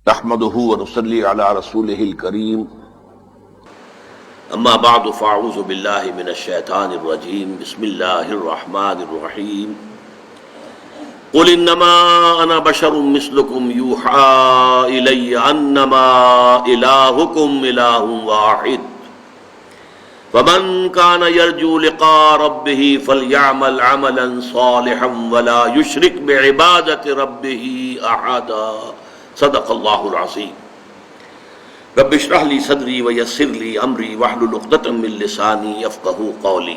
نحمده ونصلي على رسوله الكريم اما بعد فاعوذ بالله من الشيطان الرجيم بسم الله الرحمن الرحيم قل انما انا بشر مثلكم يوحى الي انما الهكم اله واحد فمن كان يرجو لقاء ربه فليعمل عملا صالحا ولا يشرك بعبادة ربه احدا صدق اللہ العظیم رب اشرح لی صدری ویسر لی امری واحلل عقدۃ من لسانی یفقہوا قولی۔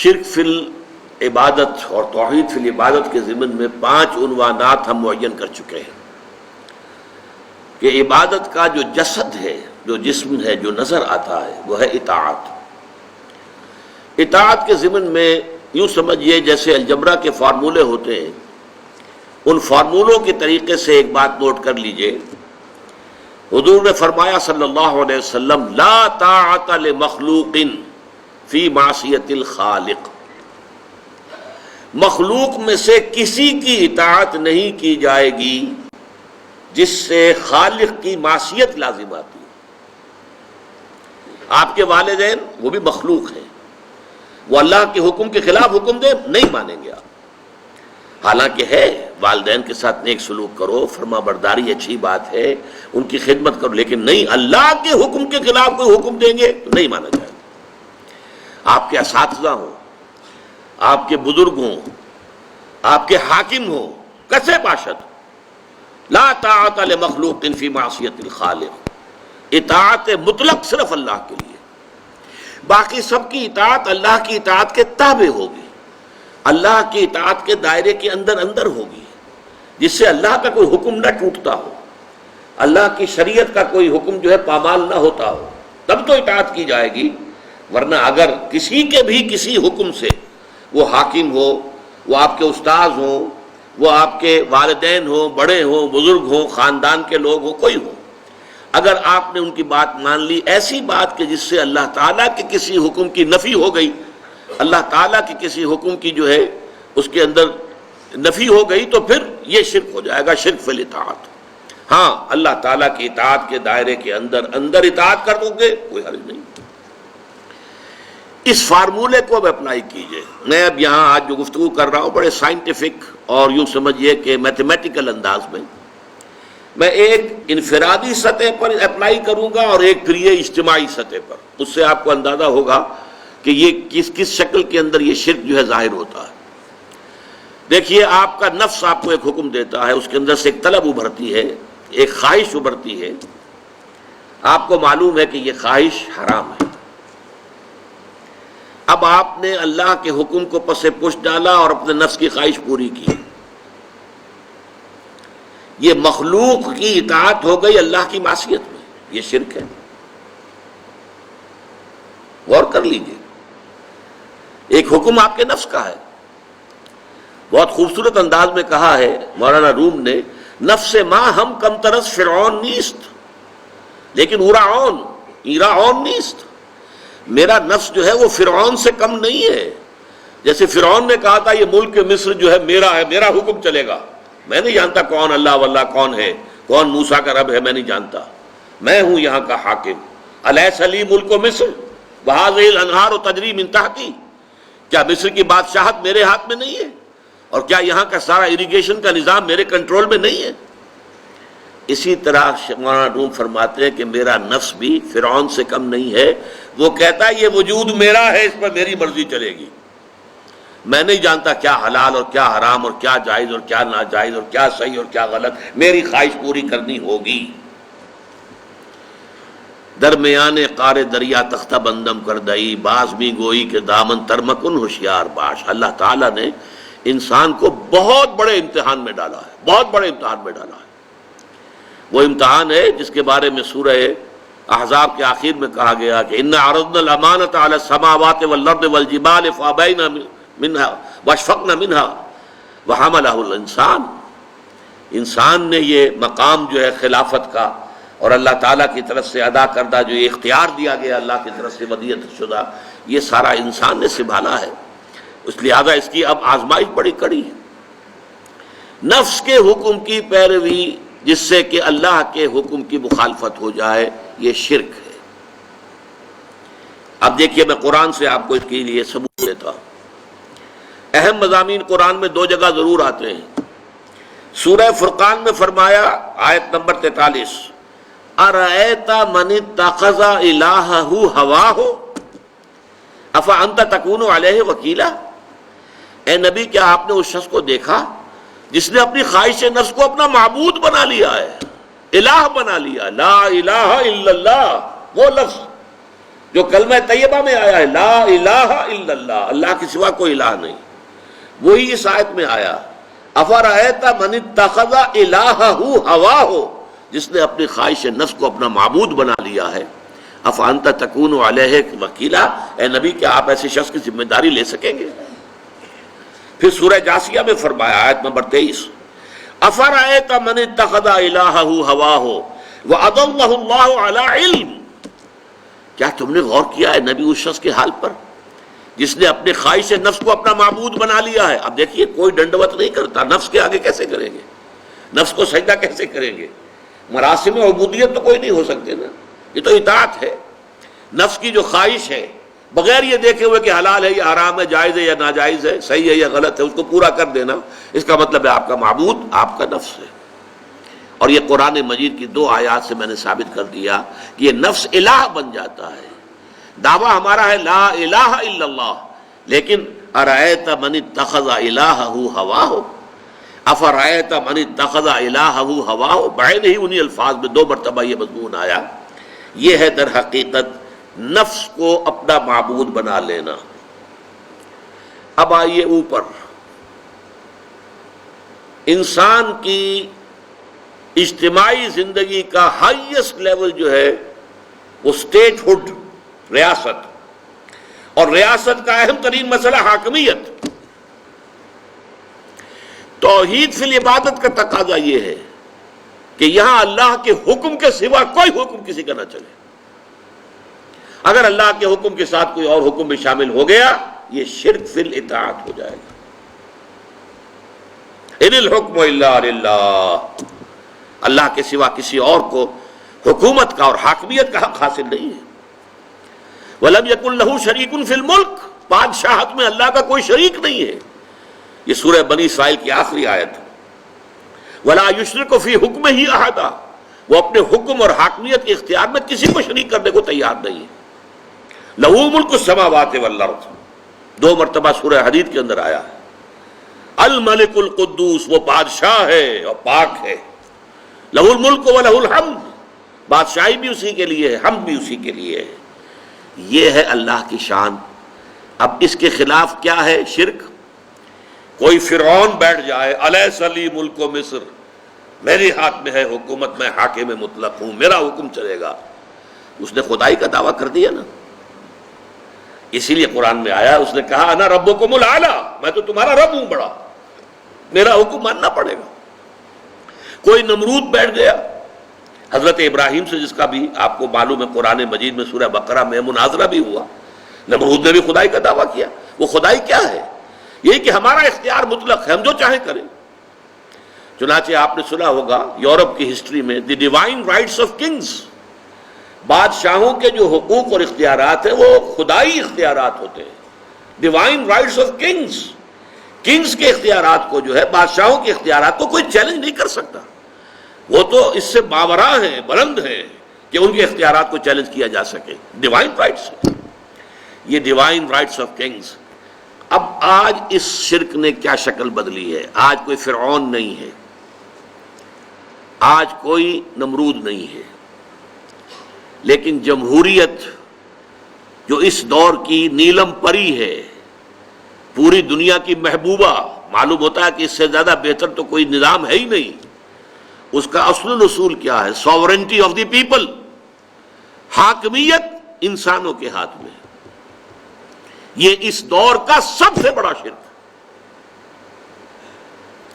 شرک فی العبادت اور توحید فی العبادت کے ضمن میں 5 عنوانات ہم معین کر چکے ہیں کہ عبادت کا جو جسد ہے، جو جسم ہے، جو نظر آتا ہے، وہ ہے اطاعت۔ اطاعت کے ضمن میں یوں سمجھیے جیسے الجبرا کے فارمولے ہوتے ہیں، ان فارمولوں کے طریقے سے ایک بات نوٹ کر لیجئے۔ حضور نے فرمایا صلی اللہ علیہ وسلم لا طاعت لمخلوق فی معصیت الخالق، مخلوق میں سے کسی کی اطاعت نہیں کی جائے گی جس سے خالق کی معصیت لازم آتی ہے۔ آپ کے والدین وہ بھی مخلوق ہیں، وہ اللہ کے حکم کے خلاف حکم دے نہیں مانیں گے آپ، حالانکہ ہے والدین کے ساتھ نیک سلوک کرو، فرما برداری اچھی بات ہے، ان کی خدمت کرو، لیکن نہیں اللہ کے حکم کے خلاف کوئی حکم دیں گے تو نہیں مانا جائے گا۔ آپ کے اساتذہ ہوں، آپ کے بزرگ ہوں، آپ کے حاکم ہوں، کسے باشد لا طاعت لمخلوق فی معصیت الخالق، اطاعت مطلق صرف اللہ کے لیے، باقی سب کی اطاعت اللہ کی اطاعت کے تابع ہوگی، اللہ کی اطاعت کے دائرے کے اندر ہوگی، جس سے اللہ کا کوئی حکم نہ ٹوٹتا ہو، اللہ کی شریعت کا کوئی حکم جو ہے پامال نہ ہوتا ہو، تب تو اطاعت کی جائے گی۔ ورنہ اگر کسی کے بھی کسی حکم سے، وہ حاکم ہو، وہ آپ کے استاذ ہوں، وہ آپ کے والدین ہوں، بڑے ہوں، بزرگ ہوں، خاندان کے لوگ ہوں، کوئی ہو، اگر آپ نے ان کی بات مان لی، ایسی بات کہ جس سے اللہ تعالیٰ کے کسی حکم کی نفی ہو گئی، اللہ تعالیٰ کے کسی حکم کی جو ہے اس کے اندر نفی ہو گئی، تو پھر یہ شرک ہو جائے گا، شرک فی الاطاعت۔ ہاں اللہ تعالیٰ کی اطاعت کے دائرے کے اندر اطاعت کر دو گے کوئی حرج نہیں۔ اس فارمولے کو اب اپلائی کیجئے۔ میں اب یہاں آج جو گفتگو کر رہا ہوں بڑے سائنٹیفک اور یوں سمجھیے کہ میتھمیٹیکل انداز میں ایک انفرادی سطح پر اپلائی کروں گا اور ایک پھر یہ اجتماعی سطح پر، اس سے آپ کو اندازہ ہوگا کہ یہ کس شکل کے اندر یہ شرک جو ہے ظاہر ہوتا ہے۔ دیکھیے آپ کا نفس آپ کو ایک حکم دیتا ہے، اس کے اندر سے ایک طلب ابھرتی ہے، ایک خواہش ابھرتی ہے، آپ کو معلوم ہے کہ یہ خواہش حرام ہے۔ اب آپ نے اللہ کے حکم کو پس پش ڈالا اور اپنے نفس کی خواہش پوری کی، یہ مخلوق کی اطاعت ہو گئی اللہ کی معصیت میں، یہ شرک ہے۔ غور کر لیجئے، ایک حکم آپ کے نفس کا ہے، بہت خوبصورت انداز میں کہا ہے مولانا روم نے، نفس ما ہم کم ترس فرعون نیست لیکن ایراعون نیست، میرا نفس جو ہے وہ فرعون سے کم نہیں ہے۔ جیسے فرعون نے کہا تھا یہ ملک مصر جو ہے میرا ہے، میرا حکم چلے گا، میں نہیں جانتا کون اللہ واللہ کون ہے، کون موسیٰ کا رب ہے، میں نہیں جانتا، میں ہوں یہاں کا حاکم۔ الیس لی ملک مصر وہذہ الانہار تجری من تحتی، کیا مصر کی بادشاہت میرے ہاتھ میں نہیں ہے، اور کیا یہاں کا سارا اریگیشن کا نظام میرے کنٹرول میں نہیں ہے؟ اسی طرح مولانا روم فرماتے ہیں کہ میرا نفس بھی فرعون سے کم نہیں ہے، وہ کہتا ہے یہ وجود میرا ہے، اس پر میری مرضی چلے گی، میں نہیں جانتا کیا حلال اور کیا حرام اور کیا جائز اور کیا ناجائز اور کیا صحیح اور کیا غلط، میری خواہش پوری کرنی ہوگی۔ درمیان قار دریا تختہ بندم کر دئی، باز بھی گوئی کے دامن ترمکن ہوشیار باش۔ اللہ تعالیٰ نے انسان کو بہت بڑے امتحان میں ڈالا ہے، بہت بڑے امتحان میں ڈالا ہے۔ وہ امتحان ہے جس کے بارے میں سورہ احزاب کے آخر میں کہا گیا کہ اِنَّا عَرَضْنَا الْأَمَانَةَ عَلَى السَّمَاوَاتِ وَالْأَرْضِ وَالْجِبَالِ فَأَبَيْنَ مِنْهَا وَأَشْفَقْنَ مِنْهَا وَحَمَلَهُ الْإِنسَانُ، انسان نے یہ مقام جو ہے خلافت کا اور اللہ تعالیٰ کی طرف سے ادا کردہ جو یہ اختیار دیا گیا اللہ کی طرف سے ودیعت شدہ، یہ سارا انسان نے سنبھالا ہے، اس لہذا اس کی اب آزمائش بڑی کڑی ہے۔ نفس کے حکم کی پیروی جس سے کہ اللہ کے حکم کی مخالفت ہو جائے، یہ شرک ہے۔ اب دیکھیے میں قرآن سے آپ کو اس کے لیے ثبوت دیتا ہوں۔ اہم مضامین قرآن میں دو جگہ ضرور آتے ہیں۔ سورہ فرقان میں فرمایا آیت نمبر 43، اَرَأَيْتَ مَنِ اتَّخَذَ إِلَٰهَهُ هَوَاهُ أَفَأَنْتَ تَكُونُ عَلَيْهِ وَكِيلًا۔ اے نبی کیا آپ نے اس شخص کو دیکھا جس نے اپنی خواہش نفس کو اپنا معبود بنا لیا ہے، الہ بنا لیا، لا الہ الا اللہ، وہ لفظ جو کلمہ طیبہ میں آیا ہے، لا الہ الا اللہ، اللہ کے سوا کوئی الہ نہیں، وہی اس آیت میں آیا، افرأیت من اتخذ الہہ ہواہ، جس نے اپنی خواہش نفس کو اپنا معبود بنا لیا ہے، افانت تکون علیہ وکیلا، اے نبی کیا آپ ایسے شخص کی ذمہ داری لے سکیں گے؟ پھر سورہ جاسیہ میں فرمایا آیت نمبر 23، افرأیت من اتخذ الہہ ہواہ وأضلہ اللہ علی علم، کیا تم نے غور کیا ہے نبی اس شخص کے حال پر جس نے اپنے خواہش نفس کو اپنا معبود بنا لیا ہے؟ اب دیکھیے کوئی ڈنڈوت نہیں کرتا، نفس کے آگے کیسے کریں گے، نفس کو سجدہ کیسے کریں گے؟ مراسم عبودیت تو کوئی نہیں ہو سکتے نا، یہ تو اطاعت ہے۔ نفس کی جو خواہش ہے بغیر یہ دیکھے ہوئے کہ حلال ہے یا حرام ہے، جائز ہے یا ناجائز ہے، صحیح ہے یا غلط ہے، اس کو پورا کر دینا، اس کا مطلب ہے آپ کا معبود آپ کا نفس ہے۔ اور یہ قرآن مجید کی دو آیات سے میں نے ثابت کر دیا کہ یہ نفس الہ بن جاتا ہے۔ دعویٰ ہمارا ہے لا الہ الا اللہ، لیکن ارأیت من اتخذ الہہ ہواہ، افرأیت من اتخذ الہہ ہواہ، بعید ہی انہی الفاظ میں دو مرتبہ یہ مضمون آیا۔ یہ ہے در حقیقت نفس کو اپنا معبود بنا لینا۔ اب آئیے اوپر، انسان کی اجتماعی زندگی کا ہائیسٹ لیول جو ہے وہ اسٹیٹ ہوڈ، ریاست، اور ریاست کا اہم ترین مسئلہ حاکمیت۔ توحید فی العبادت کا تقاضا یہ ہے کہ یہاں اللہ کے حکم کے سوا کوئی حکم کسی کا نہ چلے۔ اگر اللہ کے حکم کے ساتھ کوئی اور حکم بھی شامل ہو گیا یہ شرک فی الاطاعت ہو جائے گا۔ ان الحکم الا للہ، اللہ کے سوا کسی اور کو حکومت کا اور حاکمیت کا حق حاصل نہیں ہے۔ وَلَمْ يَكُنْ لَهُ شَرِيكٌ فِي الْمُلْكِ، بادشاہت میں اللہ کا کوئی شریک نہیں ہے۔ یہ سورہ بنی اسرائیل کی آخری آیت ہے۔ وَلَا يُشْرِكُ فِي حُكْمِهِ أَحَدًا، وہ اپنے حکم اور حاکمیت کے اختیار میں کسی کو شریک کرنے کو تیار نہیں ہے۔ لَهُ مُلْكُ السَّمَاوَاتِ وَالْأَرْضِ، دو مرتبہ سورہ حدید کے اندر آیا ہے۔ الملک القدوس، وہ بادشاہ ہے اور پاک ہے۔ لَهُ الْمُلْكُ وَلَهُ الْحَمْدُ، بادشاہی بھی اسی کے لیے ہے، حمد بھی اسی کے لیے ہے۔ یہ ہے اللہ کی شان۔ اب اس کے خلاف کیا ہے؟ شرک۔ کوئی فرعون بیٹھ جائے، الیس لی ملک مصر، میرے ہاتھ میں ہے حکومت، میں حاکم مطلق ہوں، میرا حکم چلے گا، اس نے خدائی کا دعویٰ کر دیا نا۔ اسی لیے قرآن میں آیا، اس نے کہا انا ربکم الاعلی، میں تو تمہارا رب ہوں بڑا، میرا حکم ماننا پڑے گا۔ کوئی نمرود بیٹھ گیا، حضرت ابراہیم سے جس کا بھی آپ کو معلوم ہے قرآن مجید میں سورہ بقرہ میں مناظرہ بھی ہوا، نمرود نے بھی خدائی کا دعویٰ کیا۔ وہ خدائی کیا ہے؟ یہ کہ ہمارا اختیار مطلق ہے، ہم جو چاہیں کریں۔ چنانچہ آپ نے سنا ہوگا یورپ کی ہسٹری میں the divine rights of kings, بادشاہوں کے جو حقوق اور اختیارات ہیں وہ خدائی اختیارات ہوتے ہیں۔ Divine rights of kings, kings کے اختیارات کو جو ہے، بادشاہوں کے اختیارات کو کوئی چیلنج نہیں کر سکتا، وہ تو اس سے ماوراء ہیں، بلند ہیں کہ ان کے اختیارات کو چیلنج کیا جا سکے۔ ڈیوائن رائٹس، یہ ڈیوائن رائٹس آف کنگز۔ اب آج اس شرک نے کیا شکل بدلی ہے؟ آج کوئی فرعون نہیں ہے، آج کوئی نمرود نہیں ہے، لیکن جمہوریت جو اس دور کی نیلم پری ہے، پوری دنیا کی محبوبہ، معلوم ہوتا ہے کہ اس سے زیادہ بہتر تو کوئی نظام ہے ہی نہیں۔ اس کا اصل الاصول کیا ہے؟ ساورنٹی آف دی پیپل، حاکمیت انسانوں کے ہاتھ میں۔ یہ اس دور کا سب سے بڑا شرک۔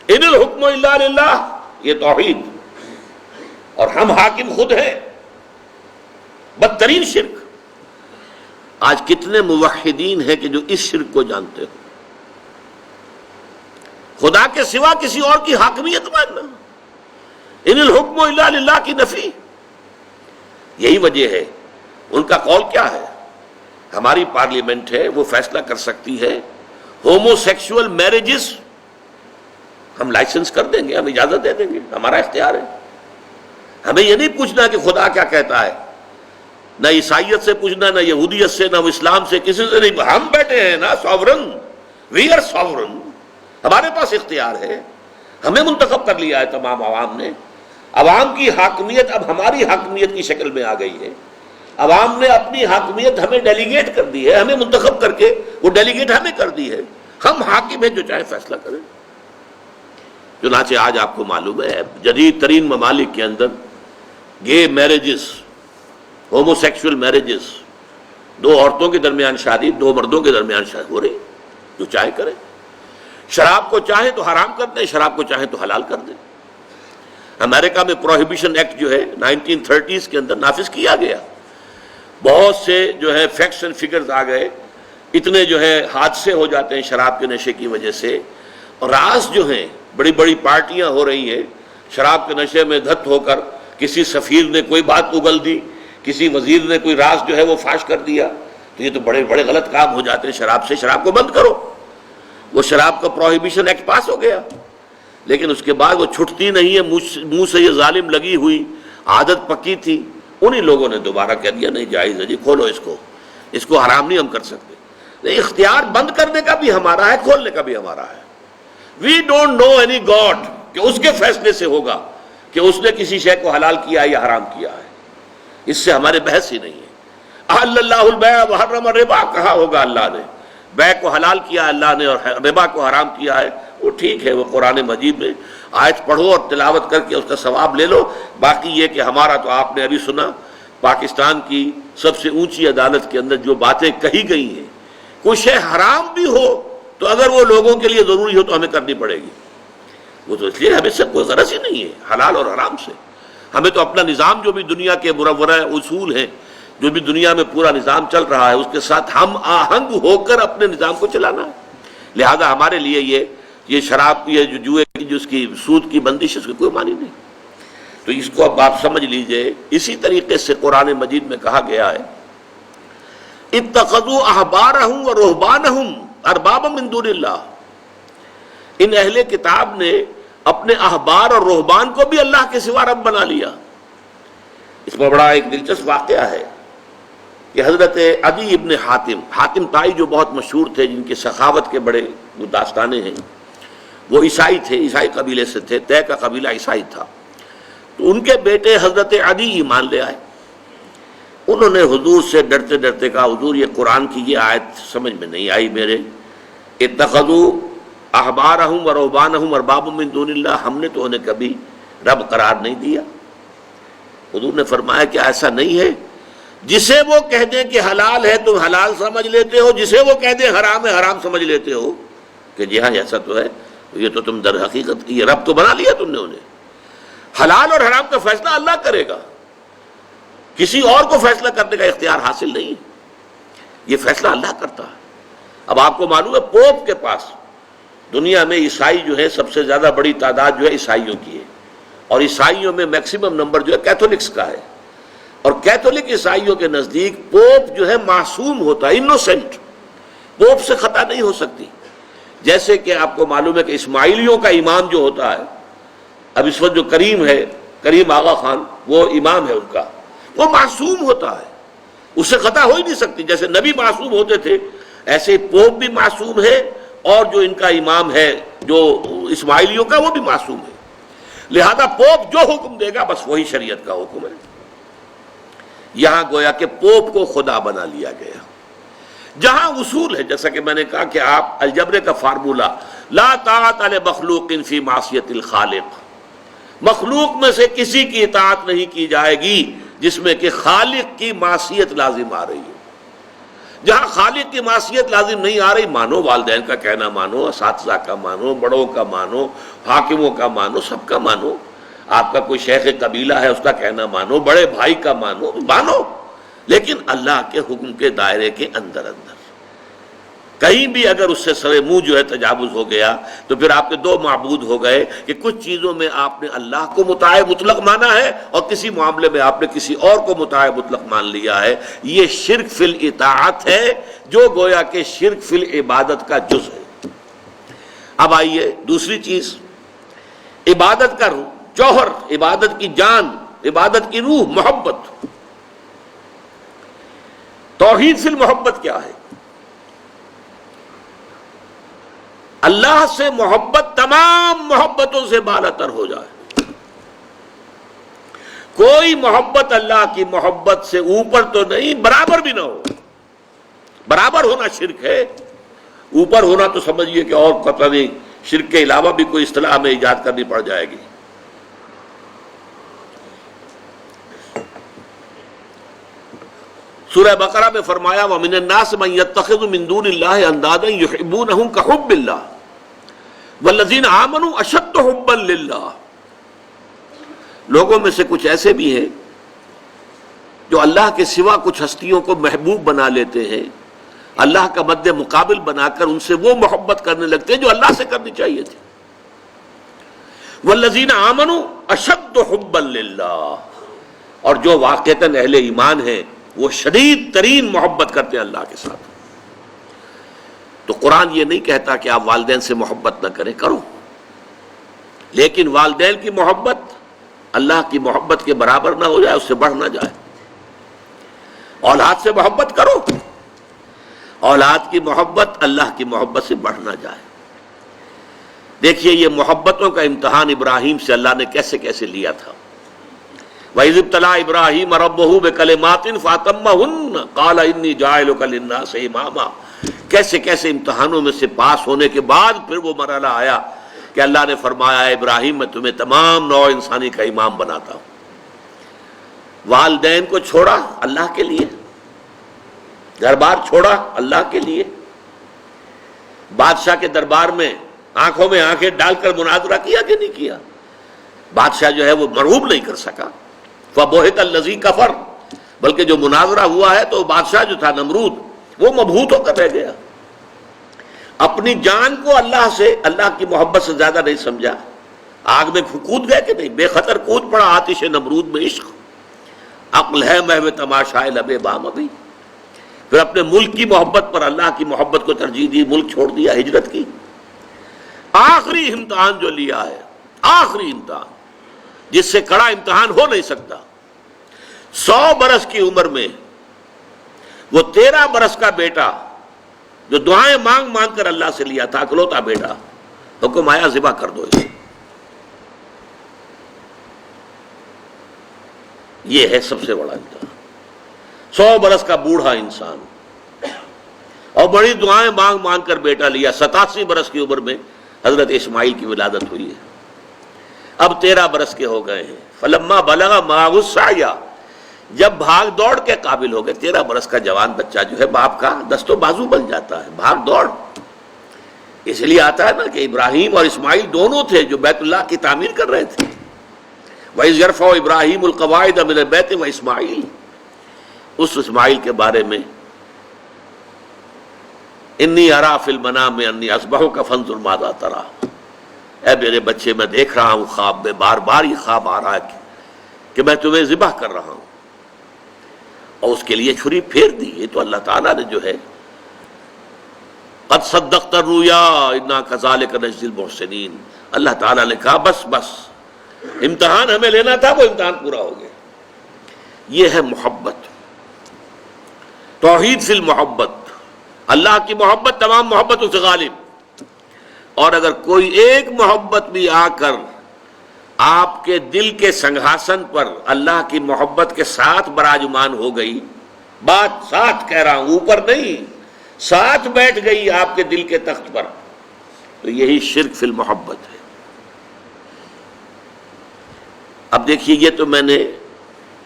ان الحکم الا للہ، یہ توحید، اور ہم حاکم خود ہیں، بدترین شرک۔ آج کتنے موحدین ہیں کہ جو اس شرک کو جانتے ہو؟ خدا کے سوا کسی اور کی حاکمیت ماننا، ان الحکم الا للہ کی نفی. یہی وجہ ہے ان کا قول کیا ہے. ہماری پارلیمنٹ ہے، وہ فیصلہ کر سکتی ہے ہومو سیکشول میرجز ہم لائسنس کر دیں گے، ہم اجازت دے دیں گے، ہمارا اختیار ہے. ہمیں یہ نہیں پوچھنا کہ خدا کیا کہتا ہے، نہ عیسائیت سے پوچھنا، نہ یہودیت سے، نہ اسلام سے، کسی سے نہیں. ہم بیٹھے ہیں نا ساورن، وی آر ساورن، ہمارے پاس اختیار ہے. ہمیں منتخب کر لیا ہے تمام عوام نے. عوام کی حاکمیت اب ہماری حاکمیت کی شکل میں آ گئی ہے. عوام نے اپنی حاکمیت ہمیں ڈیلیگیٹ کر دی ہے، ہمیں منتخب کر کے وہ ڈیلیگیٹ ہمیں کر دی ہے. ہم حاکم ہیں، جو چاہے فیصلہ کریں. چنانچہ آج آپ کو معلوم ہے جدید ترین ممالک کے اندر گے میرجز، ہومو سیکشول میرجز، دو عورتوں کے درمیان شادی، دو مردوں کے درمیان شادی ہو رہی، جو چاہے کرے. شراب کو چاہیں تو حرام کر دیں، شراب کو چاہیں تو حلال کر دیں. امریکہ میں پروہیبیشن ایکٹ جو ہے 1930s کے اندر نافذ کیا گیا. بہت سے جو ہے فیکٹس اینڈ فگرز آ گئے، اتنے جو ہے حادثے ہو جاتے ہیں شراب کے نشے کی وجہ سے. اور راز جو ہیں، بڑی بڑی پارٹیاں ہو رہی ہیں شراب کے نشے میں دھت ہو کر. کسی سفیر نے کوئی بات اگل دی، کسی وزیر نے کوئی راز جو ہے وہ فاش کر دیا. تو یہ تو بڑے بڑے غلط کام ہو جاتے ہیں شراب سے. شراب کو بند کرو. وہ شراب کا پروہیبیشن ایکٹ پاس ہو گیا، لیکن اس کے بعد وہ چھٹتی نہیں ہے. منہ سے یہ ظالم لگی ہوئی عادت پکی تھی. انہی لوگوں نے دوبارہ کہہ دیا نہیں جائز ہے جی، کھولو اس کو حرام نہیں ہم کر سکتے. نہیں، اختیار بند کرنے کا بھی ہمارا ہے، کھولنے کا بھی ہمارا ہے. We don't know any god کہ اس کے فیصلے سے ہوگا کہ اس نے کسی شے کو حلال کیا ہے یا حرام کیا ہے. اس سے ہمارے بحث ہی نہیں ہے. احل اللہ البیع وحرم الربا کہا ہوگا اللہ نے، بیع کو حلال کیا اللہ نے اور ربا کو حرام کیا ہے. وہ ٹھیک ہے، وہ قرآن مجید میں آیت پڑھو اور تلاوت کر کے اس کا ثواب لے لو. باقی یہ کہ ہمارا تو آپ نے ابھی سنا، پاکستان کی سب سے اونچی عدالت کے اندر جو باتیں کہی گئی ہیں، کوئی شے حرام بھی ہو تو اگر وہ لوگوں کے لیے ضروری ہو تو ہمیں کرنی پڑے گی. وہ تو اس لیے ہمیں سے کوئی غرض ہی نہیں ہے حلال اور حرام سے. ہمیں تو اپنا نظام جو بھی دنیا کے مرورہ اصول ہیں، جو بھی دنیا میں پورا نظام چل رہا ہے، اس کے ساتھ ہم آہنگ ہو کر اپنے نظام کو چلانا ہے. لہذا ہمارے لیے یہ شراب، یہ جو جوئے کی، جو اس کی سود کی بندش، اس کی کوئی معنی نہیں. تو اس کو اب آپ سمجھ لیجئے. اسی طریقے سے قرآن مجید میں کہا گیا ہے اتخذوا احبارهم ورهبانهم اربابا من دون اللہ. ان اہل کتاب نے اپنے احبار اور رہبان کو بھی اللہ کے سوا رب بنا لیا. اس میں بڑا ایک دلچسپ واقعہ ہے کہ حضرت عدی ابن حاتم طائی جو بہت مشہور تھے، جن کے سخاوت کے بڑے داستانے ہیں، وہ عیسائی تھے، عیسائی قبیلے سے تھے، طے کا قبیلہ عیسائی تھا. تو ان کے بیٹے حضرت عدی ایمان لے آئے. انہوں نے حضور سے ڈرتے ڈرتے کہا حضور یہ قرآن کی یہ آیت سمجھ میں نہیں آئی میرے، اتخذوا احبارہم ورہبانہم اربابا من دون اللہ، ہم نے تو انہیں کبھی رب قرار نہیں دیا. حضور نے فرمایا کہ ایسا نہیں ہے، جسے وہ کہہ دیں کہ حلال ہے تم حلال سمجھ لیتے ہو، جسے وہ کہہ دیں حرام ہے حرام سمجھ لیتے ہو. کہ جی ہاں ایسا تو ہے. یہ تو تم در حقیقت یہ رب تو بنا لیا تم نے انہیں. حلال اور حرام کا فیصلہ اللہ کرے گا، کسی اور کو فیصلہ کرنے کا اختیار حاصل نہیں. یہ فیصلہ اللہ کرتا ہے. اب آپ کو معلوم ہے پوپ کے پاس دنیا میں عیسائی جو ہے سب سے زیادہ بڑی تعداد جو ہے عیسائیوں کی ہے، اور عیسائیوں میں میکسیمم نمبر جو ہے کیتھولکس کا ہے. اور کیتھولک عیسائیوں کے نزدیک پوپ جو ہے معصوم ہوتا ہے، انوسینٹ. پوپ سے خطا نہیں ہو سکتی. جیسے کہ آپ کو معلوم ہے کہ اسماعیلیوں کا امام جو ہوتا ہے، اب اس وقت جو کریم ہے، کریم آغا خان، وہ امام ہے ان کا، وہ معصوم ہوتا ہے، اس سے خطا ہو ہی نہیں سکتی. جیسے نبی معصوم ہوتے تھے، ایسے ہی پوپ بھی معصوم ہے، اور جو ان کا امام ہے جو اسماعیلیوں کا، وہ بھی معصوم ہے. لہذا پوپ جو حکم دے گا بس وہی شریعت کا حکم ہے. یہاں گویا کہ پوپ کو خدا بنا لیا گیا. جہاں اصول ہے، جیسا کہ میں نے کہا کہ آپ الجبر کا فارمولہ لا طاعت لمخلوق فی معصیت الخالق، مخلوق میں سے کسی کی اطاعت نہیں کی جائے گی جس میں کہ خالق کی معصیت لازم آ رہی ہے. جہاں خالق کی معصیت لازم نہیں آ رہی، مانو والدین کا کہنا مانو، اساتذہ کا مانو، بڑوں کا مانو، حاکموں کا مانو، سب کا مانو. آپ کا کوئی شیخ قبیلہ ہے اس کا کہنا مانو، بڑے بھائی کا مانو، لیکن اللہ کے حکم کے دائرے کے اندر اندر. کہیں بھی اگر اس سے سوے منہ جو ہے تجاوز ہو گیا تو پھر آپ کے دو معبود ہو گئے کہ کچھ چیزوں میں آپ نے اللہ کو مطاع مطلق مانا ہے اور کسی معاملے میں آپ نے کسی اور کو مطاع مطلق مان لیا ہے. یہ شرک فی الاطاعت ہے جو گویا کہ شرک فی العبادت کا جز ہے. اب آئیے دوسری چیز، عبادت کا جوہر، عبادت کی جان، عبادت کی روح محبت. توحید فی المحبت کیا ہے؟ اللہ سے محبت تمام محبتوں سے بالا تر ہو جائے. کوئی محبت اللہ کی محبت سے اوپر تو نہیں، برابر بھی نہ ہو. برابر ہونا شرک ہے، اوپر ہونا تو سمجھیے کہ اور پتہ نہیں شرک کے علاوہ بھی کوئی اصطلاح میں ایجاد کرنی پڑ جائے گی. سورہ بقرہ میں فرمایا وَمِنَ النَّاسِ مَن يَتَّخِذُ مِن دُونِ اللَّهِ أَندَادًا يُحِبُّونَهُم كَحُبِّ اللَّهِ وَالَّذِينَ آمَنُوا أَشَدُّ حُبًّا لِلَّهِ. لوگوں میں سے کچھ ایسے بھی ہیں جو اللہ کے سوا کچھ ہستیوں کو محبوب بنا لیتے ہیں، اللہ کا مد مقابل بنا کر ان سے وہ محبت کرنے لگتے ہیں جو اللہ سے کرنی چاہیے تھی. وَالَّذِينَ آمَنُوا أَشَدُّ حُبًّا لِلَّهِ، اور جو واقعتاً اہل ایمان ہیں وہ شدید ترین محبت کرتے ہیں اللہ کے ساتھ. تو قرآن یہ نہیں کہتا کہ آپ والدین سے محبت نہ کریں، کرو، لیکن والدین کی محبت اللہ کی محبت کے برابر نہ ہو جائے، اس سے بڑھ نہ جائے. اولاد سے محبت کرو، اولاد کی محبت اللہ کی محبت سے بڑھ نہ جائے. دیکھیے یہ محبتوں کا امتحان ابراہیم سے اللہ نے کیسے کیسے لیا تھا. وَإِذِ ابْتَلَىٰ إِبْرَاهِيمَ رَبُّهُ بِكَلِمَاتٍ فَأَتَمَّهُنَّ قَالَ إِنِّي جَاعِلُكَ لِلنَّاسِ إِمَامًا. کیسے کیسے امتحانوں میں سے پاس ہونے کے بعد پھر وہ مرحلہ آیا کہ اللہ نے فرمایا ابراہیم میں تمہیں تمام نوع انسانی کا امام بناتا ہوں. والدین کو چھوڑا اللہ کے لیے، گھر بار چھوڑا اللہ کے لیے، بادشاہ کے دربار میں آنکھوں میں آنکھیں ڈال کر مناظرہ کیا کہ نہیں کیا؟ بادشاہ جو ہے وہ مرعوب نہیں کر سکا. فَبُہِتَ الَّذِي كَفَرَ، بلکہ جو مناظرہ ہوا ہے تو بادشاہ جو تھا نمرود وہ مبہوت ہو کر رہ گیا. اپنی جان کو اللہ سے، اللہ کی محبت سے زیادہ نہیں سمجھا. آگ میں کود گئے کہ نہیں، بے خطر کود پڑا آتش نمرود میں عشق. عقل ہے محو تماشائے لبے بام ابھی. پھر اپنے ملک کی محبت پر اللہ کی محبت کو ترجیح دی، ملک چھوڑ دیا، ہجرت کی. آخری امتحان جو لیا ہے، آخری امتحان جس سے کڑا امتحان ہو نہیں سکتا. 100 برس کی عمر میں وہ 13 برس کا بیٹا جو دعائیں مانگ مانگ کر اللہ سے لیا تھا، اکلوتا بیٹا، حکم آیا ذبح کر دو اسے. یہ ہے سب سے بڑا امتحان. 100 برس کا بوڑھا انسان اور بڑی دعائیں مانگ مانگ کر بیٹا لیا. 87 برس کی عمر میں حضرت اسماعیل کی ولادت ہوئی ہے. اب 13 برس کے ہو گئے ہیں. فلما بلغ معه السعی، جب بھاگ دوڑ کے قابل ہو گئے. 13 برس کا جوان بچہ جو ہے باپ کا دست و بازو بن جاتا ہے، بھاگ دوڑ. اس لیے آتا ہے نا کہ ابراہیم اور اسماعیل دونوں تھے جو بیت اللہ کی تعمیر کر رہے تھے. وَإِذْ يَرْفَعُ إِبْرَاهِيمُ الْقَوَاعِدَ مِنَ الْبَيْتِ وَإِسْمَاعِيلُ، اس اسماعیل کے بارے میں انی ارا فی المنام انی اذبحک فانظر ماذا تری. اے میرے بچے میں دیکھ رہا ہوں خواب میں، بار بار یہ خواب آ رہا ہے کہ میں تمہیں ذبح کر رہا ہوں. اور اس کے لیے چھری پھیر دی. یہ تو اللہ تعالیٰ نے جو ہے قد صدقت الرؤیا انا کذالک نجزی المحسنین، اللہ تعالیٰ نے کہا بس بس، امتحان ہمیں لینا تھا، وہ امتحان پورا ہو گیا. یہ ہے محبت، توحید فی المحبت. اللہ کی محبت تمام محبتوں سے غالب. اور اگر کوئی ایک محبت بھی آ کر آپ کے دل کے سنگھاسن پر اللہ کی محبت کے ساتھ براجمان ہو گئی، بات ساتھ کہہ رہا ہوں، اوپر نہیں، ساتھ بیٹھ گئی آپ کے دل کے تخت پر، تو یہی شرک فی المحبت ہے. اب دیکھیے یہ تو میں نے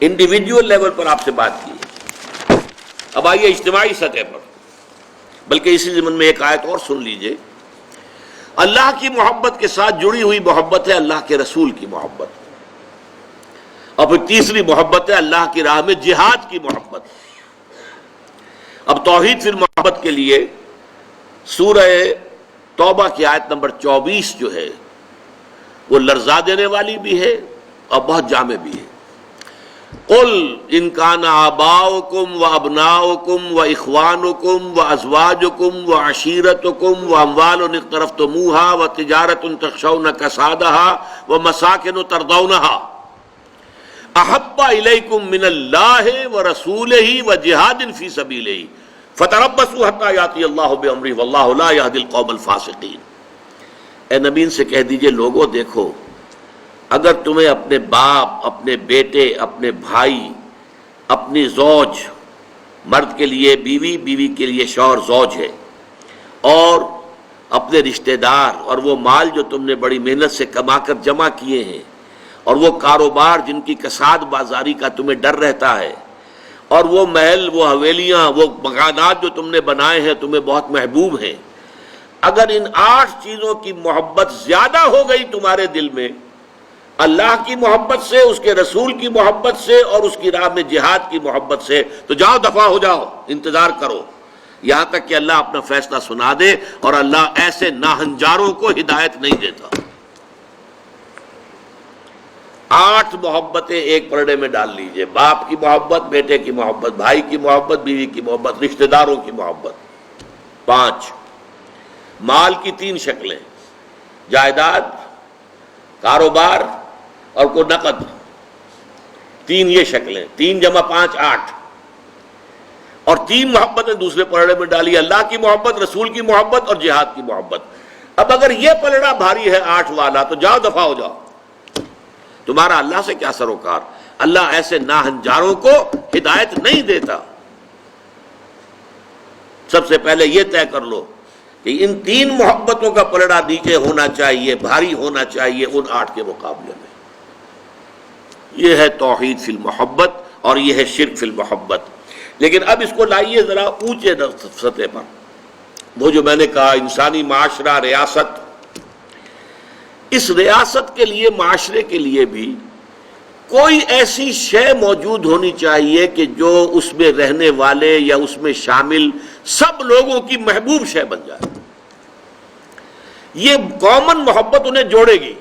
انڈیویجول لیول پر آپ سے بات کی. اب آئیے اجتماعی سطح پر، بلکہ اسی ضمن میں ایک آیت اور سن لیجئے. اللہ کی محبت کے ساتھ جڑی ہوئی محبت ہے اللہ کے رسول کی محبت، اور پھر تیسری محبت ہے اللہ کی راہ میں جہاد کی محبت. اب توحید فی المحبت کے لیے سورہ توبہ کی آیت نمبر 24 جو ہے وہ لرزا دینے والی بھی ہے اور بہت جامع بھی ہے. قل ان کان آباؤکم و ابناؤکم و اخوانکم و ازواجکم و عشیرتکم و اموال اقترفتموها و تجارت تخشون کسادها و مساکن ترضونها احب الیکم من اللہ و رسولہ و جہاد فی سبیلہ فتربصوا حتی یاتی اللہ بامرہ واللہ لا یہدی القوم الفاسقین. اے نبی ان سے کہہ دیجئے لوگوں دیکھو، اگر تمہیں اپنے باپ، اپنے بیٹے، اپنے بھائی، اپنی زوج، مرد کے لیے بیوی، بیوی کے لیے شوہر زوج ہے، اور اپنے رشتہ دار اور وہ مال جو تم نے بڑی محنت سے کما کر جمع کیے ہیں، اور وہ کاروبار جن کی کساد بازاری کا تمہیں ڈر رہتا ہے، اور وہ محل، وہ حویلیاں، وہ مکانات جو تم نے بنائے ہیں تمہیں بہت محبوب ہیں، اگر ان 8 چیزوں کی محبت زیادہ ہو گئی تمہارے دل میں، اللہ کی محبت سے، اس کے رسول کی محبت سے اور اس کی راہ میں جہاد کی محبت سے، تو جاؤ دفع ہو جاؤ، انتظار کرو یہاں تک کہ اللہ اپنا فیصلہ سنا دے. اور اللہ ایسے ناہنجاروں کو ہدایت نہیں دیتا. 8 محبتیں ایک پرڑے میں ڈال لیجئے، باپ کی محبت، بیٹے کی محبت، بھائی کی محبت، بیوی کی محبت، رشتہ داروں کی محبت. 5 مال کی 3 شکلیں، جائیداد، کاروبار اور کوئی نقد. 3 یہ شکلیں، 3 جمع 5 8. اور 3 محبتیں دوسرے پلڑے میں ڈالی، اللہ کی محبت، رسول کی محبت اور جہاد کی محبت. اب اگر یہ پلڑا بھاری ہے 8 والا تو جاؤ دفع ہو جاؤ. تمہارا اللہ سے کیا سروکار؟ اللہ ایسے ناہنجاروں کو ہدایت نہیں دیتا. سب سے پہلے یہ طے کر لو کہ ان 3 محبتوں کا پلڑا نیچے ہونا چاہیے، بھاری ہونا چاہیے ان 8 کے مقابلے میں. یہ ہے توحید فی المحبت اور یہ ہے شرک فی المحبت. لیکن اب اس کو لائیے ذرا اونچے سطح پر. وہ جو میں نے کہا انسانی معاشرہ، ریاست، اس ریاست کے لیے، معاشرے کے لیے بھی کوئی ایسی شے موجود ہونی چاہیے کہ جو اس میں رہنے والے یا اس میں شامل سب لوگوں کی محبوب شے بن جائے. یہ کامن محبت انہیں جوڑے گی،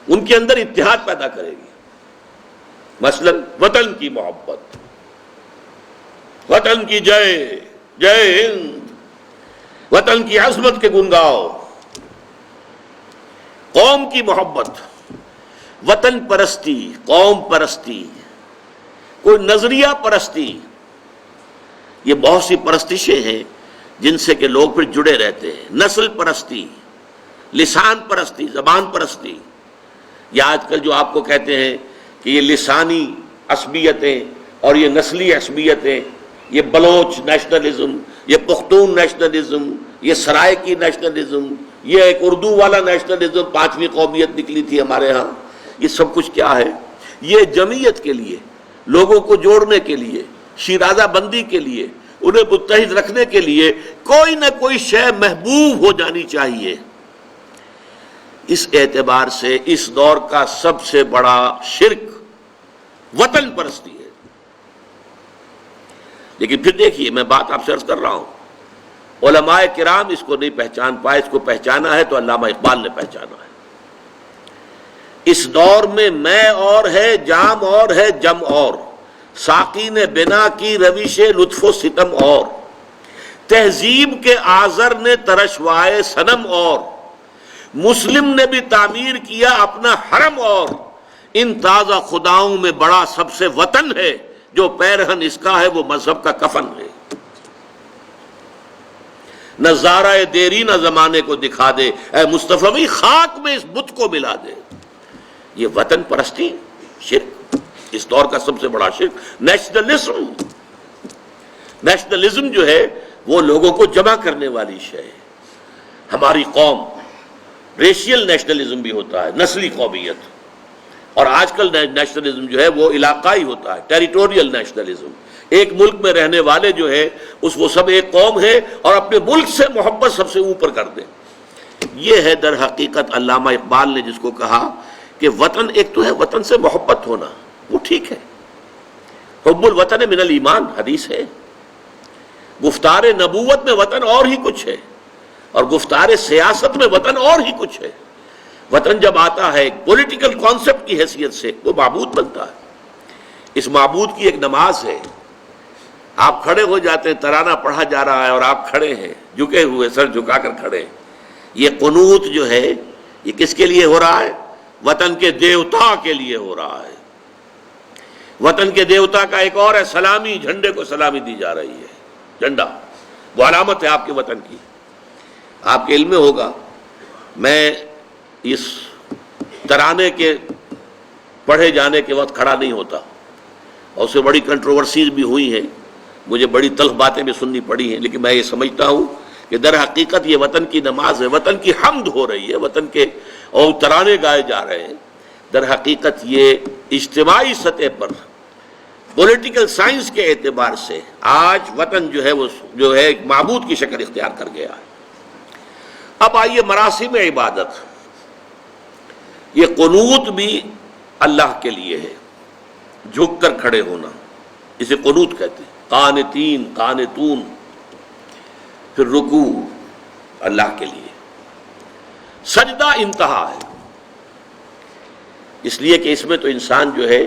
ان کے اندر اتحاد پیدا کرے گی. مثلا وطن کی محبت، وطن کی جے جے ہند، وطن کی عظمت کے گن گاؤ. قوم کی محبت، وطن پرستی، قوم پرستی، کوئی نظریہ پرستی. یہ بہت سی پرستشیں ہیں جن سے کہ لوگ پھر جڑے رہتے ہیں. نسل پرستی، لسان پرستی، زبان پرستی. یا آج کل جو آپ کو کہتے ہیں کہ یہ لسانی عصبیتیں اور یہ نسلی عصبیتیں، یہ بلوچ نیشنلزم، یہ پختون نیشنلزم، یہ سرائکی نیشنلزم، یہ ایک اردو والا نیشنلزم، 5ویں قومیت نکلی تھی ہمارے ہاں. یہ سب کچھ کیا ہے؟ یہ جمعیت کے لیے، لوگوں کو جوڑنے کے لیے، شیرازہ بندی کے لیے، انہیں متحد رکھنے کے لیے کوئی نہ کوئی شے محبوب ہو جانی چاہیے. اس اعتبار سے اس دور کا سب سے بڑا شرک وطن پرستی ہے. لیکن پھر دیکھیے، میں بات آپ سے عرض کر رہا ہوں، علماء کرام اس کو نہیں پہچان پائے. اس کو پہچانا ہے تو علامہ اقبال نے پہچانا ہے. اس دور میں اور ہے، جام اور ہے، جم اور، ساقی نے بنا کی روش لطف و ستم اور، تہذیب کے آذر نے ترشوائے صنم اور، مسلم نے بھی تعمیر کیا اپنا حرم اور، ان تازہ خداؤں میں بڑا سب سے وطن ہے، جو پیرہن اس کا ہے وہ مذہب کا کفن ہے. نظارہ دیری نہ زمانے کو دکھا دے، اے مصطفی خاک میں اس بت کو ملا دے. یہ وطن پرستی شرک، اس دور کا سب سے بڑا شرک. نیشنلزم، نیشنلزم جو ہے وہ لوگوں کو جمع کرنے والی شے ہے. ہماری قوم، ریشیل نیشنلزم بھی ہوتا ہے، نسلی قومیت. اور آج کل نیشنلزم جو ہے وہ علاقائی ہوتا ہے، ٹیریٹوریل نیشنلزم. ایک ملک میں رہنے والے جو ہے وہ سب ایک قوم ہے اور اپنے ملک سے محبت سب سے اوپر کر دیں. یہ ہے در حقیقت علامہ اقبال نے جس کو کہا کہ وطن ایک تو ہے وطن سے محبت ہونا، وہ ٹھیک ہے، حب الوطن من الایمان حدیث ہے. گفتار نبوت میں وطن اور ہی کچھ ہے، اور گفتار سیاست میں وطن اور ہی کچھ ہے۔ وطن جب آتا ہے ایک پولیٹیکل کانسیپٹ کی حیثیت سے، وہ معبود بنتا ہے۔ اس معبود کی ایک نماز ہے، آپ کھڑے ہو جاتے ہیں، ترانہ پڑھا جا رہا ہے اور آپ کھڑے ہیں، جھکے ہوئے، سر جھکا کر کھڑے ہیں۔ یہ قنوت جو ہے یہ کس کے لیے ہو رہا ہے؟ وطن کے دیوتا کے لیے ہو رہا ہے۔ وطن کے دیوتا کا ایک اور ہے سلامی، جھنڈے کو سلامی دی جا رہی ہے۔ جھنڈا وہ علامت ہے آپ کے وطن کی۔ آپ کے علم میں ہوگا، میں اس ترانے کے پڑھے جانے کے وقت کھڑا نہیں ہوتا، اور اس سے بڑی کنٹروورسیز بھی ہوئی ہیں، مجھے بڑی تلخ باتیں بھی سننی پڑی ہیں، لیکن میں یہ سمجھتا ہوں کہ در حقیقت یہ وطن کی نماز ہے، وطن کی حمد ہو رہی ہے، وطن کے اور ترانے گائے جا رہے ہیں۔ در حقیقت یہ اجتماعی سطح پر پولیٹیکل سائنس کے اعتبار سے آج وطن جو ہے وہ جو ہے ایک معبود کی شکل اختیار کر گیا ہے۔ اب آئیے مراسم عبادت، یہ قنوت بھی اللہ کے لیے ہے، جھک کر کھڑے ہونا، اسے قنوت کہتے ہیں۔ قانتین، قانتون، پھر رکوع اللہ کے لیے، سجدہ انتہا ہے، اس لیے کہ اس میں تو انسان جو ہے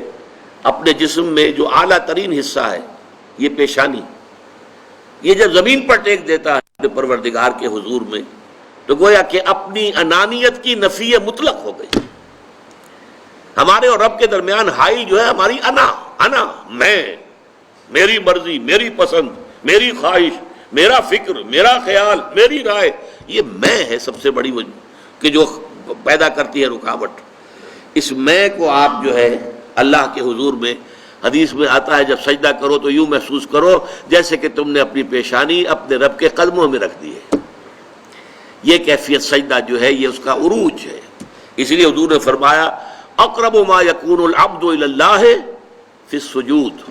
اپنے جسم میں جو اعلیٰ ترین حصہ ہے یہ پیشانی، یہ جب زمین پر ٹیک دیتا ہے اپنے پروردگار کے حضور میں، تو گویا کہ اپنی انانیت کی نفی مطلق ہو گئی۔ ہمارے اور رب کے درمیان حائل جو ہے ہماری انا، میں، میری مرضی، میری پسند، میری خواہش، میرا فکر، میرا خیال، میری رائے، یہ میں ہے سب سے بڑی وجہ کہ جو پیدا کرتی ہے رکاوٹ۔ اس میں کو آپ جو ہے اللہ کے حضور میں، حدیث میں آتا ہے جب سجدہ کرو تو یوں محسوس کرو جیسے کہ تم نے اپنی پیشانی اپنے رب کے قدموں میں رکھ دی ہے۔ یہ کیفیت سجدہ جو ہے یہ اس کا عروج ہے۔ اس لیے حضور نے فرمایا اقرب ما یکون العبد الی اللہ فی السجود،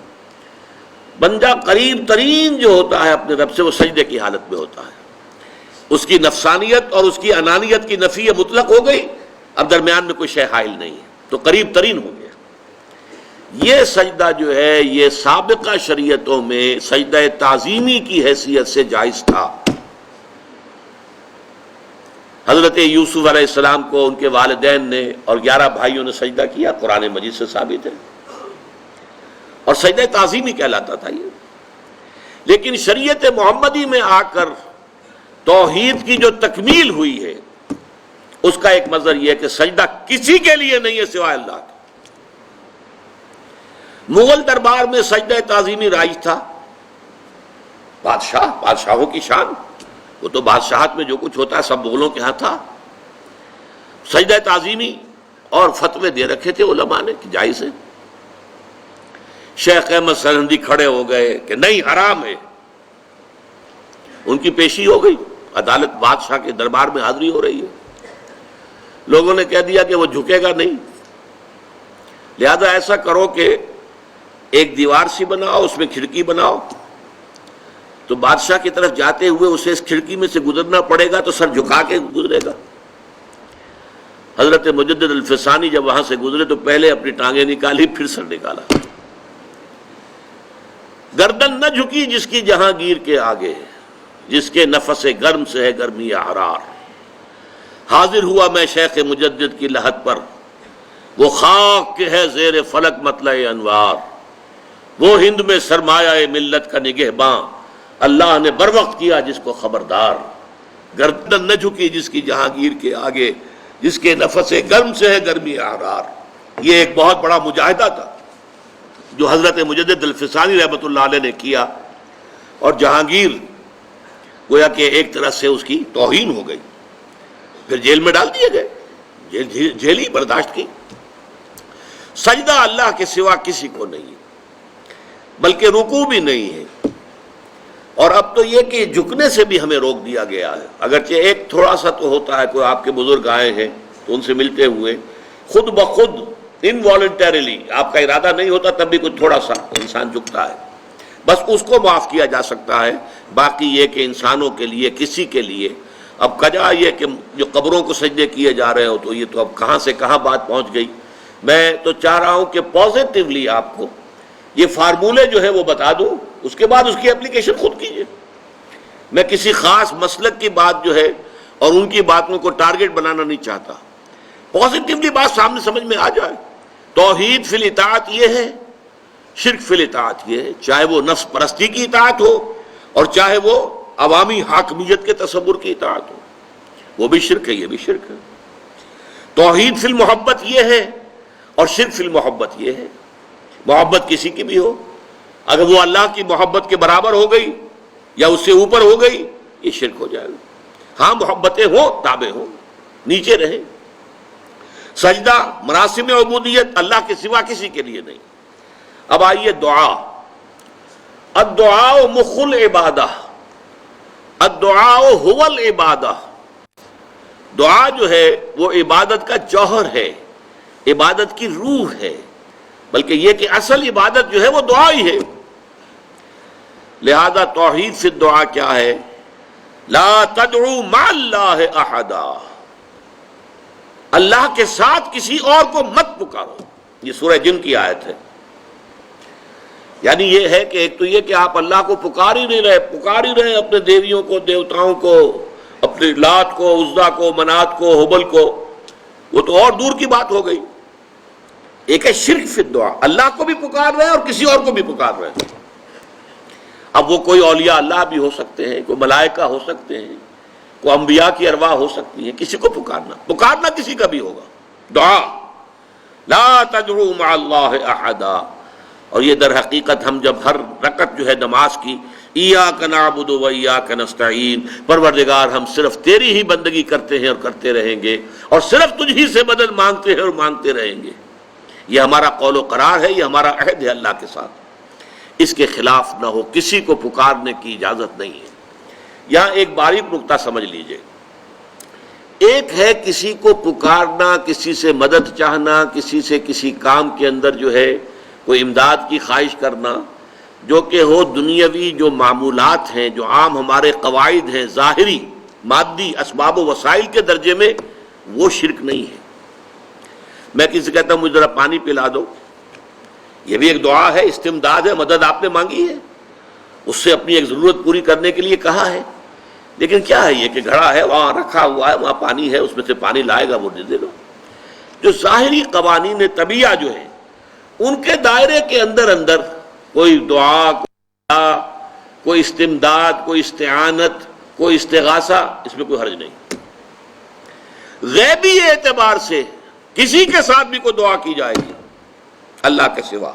بندہ قریب ترین جو ہوتا ہے اپنے رب سے وہ سجدے کی حالت میں ہوتا ہے۔ اس کی نفسانیت اور اس کی انانیت کی نفی مطلق ہو گئی، اب درمیان میں کوئی شے حائل نہیں ہے، تو قریب ترین ہو گیا۔ یہ سجدہ جو ہے یہ سابقہ شریعتوں میں سجدہ تعظیمی کی حیثیت سے جائز تھا۔ حضرت یوسف علیہ السلام کو ان کے والدین نے اور 11 بھائیوں نے سجدہ کیا، قرآن مجید سے ثابت ہے، اور سجدہ تعظیمی کہلاتا تھا یہ۔ لیکن شریعت محمدی میں آ کر توحید کی جو تکمیل ہوئی ہے اس کا ایک مظہر یہ ہے کہ سجدہ کسی کے لیے نہیں ہے سوائے اللہ کے۔ مغل دربار میں سجدہ تعظیمی رائج تھا، بادشاہوں کی شان، وہ تو بادشاہت میں جو کچھ ہوتا ہے سب مغلوں کے ہاں تھا۔ سجدہ تعظیمی اور فتوے دے رکھے تھے علماء نے کہ جائز ہے۔ شیخ احمد سرہندی کھڑے ہو گئے کہ نہیں حرام ہے، ان کی پیشی ہو گئی، عدالت بادشاہ کے دربار میں حاضری ہو رہی ہے، لوگوں نے کہہ دیا کہ وہ جھکے گا نہیں، لہذا ایسا کرو کہ ایک دیوار سی بناؤ، اس میں کھڑکی بناؤ، تو بادشاہ کی طرف جاتے ہوئے اسے اس کھڑکی میں سے گزرنا پڑے گا تو سر جھکا کے گزرے گا۔ حضرت مجدد الفسانی جب وہاں سے گزرے تو پہلے اپنی ٹانگیں نکالی پھر سر نکالا۔ گردن نہ جھکی جس کی جہانگیر کے آگے، جس کے نفس گرم سے ہے گرمی حرار۔ حاضر ہوا میں شیخ مجدد کی لحد پر، وہ خاک کے ہے زیر فلک مطلع انوار، وہ ہند میں سرمایہ ملت کا نگہباں، اللہ نے بر وقت کیا جس کو خبردار۔ گردن نہ جھکی جس کی جہانگیر کے آگے، جس کے نفس گرم سے ہے گرمی حرار۔ یہ ایک بہت بڑا مجاہدہ تھا جو حضرت مجدد الفسانی رحمۃ اللہ علیہ نے کیا، اور جہانگیر گویا کہ ایک طرح سے اس کی توہین ہو گئی، پھر جیل میں ڈال دیے گئے، جیل ہی برداشت کی۔ سجدہ اللہ کے سوا کسی کو نہیں ہے، بلکہ رکوع بھی نہیں ہے، اور اب تو یہ کہ جھکنے سے بھی ہمیں روک دیا گیا ہے۔ اگرچہ ایک تھوڑا سا تو ہوتا ہے، کوئی آپ کے بزرگ آئے ہیں تو ان سے ملتے ہوئے خود بخود انوالنٹریلی، آپ کا ارادہ نہیں ہوتا تب بھی کچھ تھوڑا سا انسان جھکتا ہے، بس اس کو معاف کیا جا سکتا ہے۔ باقی یہ کہ انسانوں کے لیے کسی کے لیے اب کجا یہ کہ جو قبروں کو سجدے کیے جا رہے ہو، تو یہ تو اب کہاں سے کہاں بات پہنچ گئی۔ میں تو چاہ رہا ہوں کہ پازیٹیولی آپ کو یہ فارمولے جو ہے وہ بتا دوں، اس کے بعد اس کی اپلیکیشن خود کیجئے۔ میں کسی خاص مسلک کی بات جو ہے اور ان کی باتوں کو ٹارگٹ بنانا نہیں چاہتا، پازیٹیولی بات سامنے سمجھ میں آ جائے۔ توحید فی الاطاعت یہ ہے، شرک فی الاطاعت یہ ہے، چاہے وہ نفس پرستی کی اطاعت ہو اور چاہے وہ عوامی حاکمیت کے تصور کی اطاعت ہو، وہ بھی شرک ہے، یہ بھی شرک ہے۔ توحید فی المحبت یہ ہے اور شرک فی المحبت یہ ہے۔ محبت کسی کی بھی ہو، اگر وہ اللہ کی محبت کے برابر ہو گئی یا اس سے اوپر ہو گئی، یہ شرک ہو جائے گا۔ ہاں محبتیں ہوں، تابع ہوں، نیچے رہیں۔ سجدہ، مراسم عبودیت اللہ کے سوا کسی کے لیے نہیں۔ اب آئیے دعا۔ الدعاء مخ العبادہ، الدعاء هو العبادہ۔ دعا جو ہے وہ عبادت کا جوہر ہے، عبادت کی روح ہے، بلکہ یہ کہ اصل عبادت جو ہے وہ دعا ہی ہے۔ لہذا توحید فی الدعا کیا ہے؟ لا تدعو مع اللہ احدا، اللہ کے ساتھ کسی اور کو مت پکارو۔ یہ سورہ جن کی آیت ہے۔ یعنی یہ ہے کہ ایک تو یہ کہ آپ اللہ کو پکار ہی نہیں رہے، پکار ہی رہے اپنے دیویوں کو، دیوتاؤں کو، اپنے لات کو، عزا کو، منات کو، حبل کو، وہ تو اور دور کی بات ہو گئی۔ ایک ہے شرک فی الدعا، اللہ کو بھی پکار رہے ہیں اور کسی اور کو بھی پکار رہے ہیں۔ اب وہ کوئی اولیاء اللہ بھی ہو سکتے ہیں، کوئی ملائکہ ہو سکتے ہیں، کوئی انبیاء کی ارواح ہو سکتی ہیں، کسی کو پکارنا کسی کا بھی ہوگا۔ دعا لا تدعو مع اللہ احدا۔ اور یہ در حقیقت ہم جب ہر رکعت جو ہے نماز کی ایاک نعبد و ایاک نستعین، پروردگار ہم صرف تیری ہی بندگی کرتے ہیں اور کرتے رہیں گے، اور صرف تجھ ہی سے مدد مانگتے ہیں اور مانگتے رہیں گے، یہ ہمارا قول و قرار ہے، یہ ہمارا عہد ہے اللہ کے ساتھ۔ اس کے خلاف نہ ہو، کسی کو پکارنے کی اجازت نہیں ہے۔ یہاں ایک باریک نکتہ سمجھ لیجئے۔ ایک ہے کسی کو پکارنا، کسی سے مدد چاہنا، کسی سے کسی کام کے اندر جو ہے کوئی امداد کی خواہش کرنا، جو کہ ہو دنیاوی جو معمولات ہیں، جو عام ہمارے قواعد ہیں، ظاہری مادی اسباب و وسائل کے درجے میں، وہ شرک نہیں ہے۔ میں کسی سے کہتا ہوں مجھے ذرا پانی پلا دو، یہ بھی ایک دعا ہے، استمداد ہے، مدد آپ نے مانگی ہے، اس سے اپنی ایک ضرورت پوری کرنے کے لیے کہا ہے۔ لیکن کیا ہے یہ کہ گھڑا ہے، وہاں رکھا ہوا ہے، وہاں پانی ہے، اس میں سے پانی لائے گا وہ دے دو۔ جو ظاہری قوانین طبیعہ جو ہیں ان کے دائرے کے اندر کوئی دعا، کوئی استمداد، کوئی استعانت، کوئی استغاثہ، اس میں کوئی حرج نہیں۔ غیبی اعتبار سے کسی کے ساتھ بھی کوئی دعا کی جائے گی اللہ کے سوا،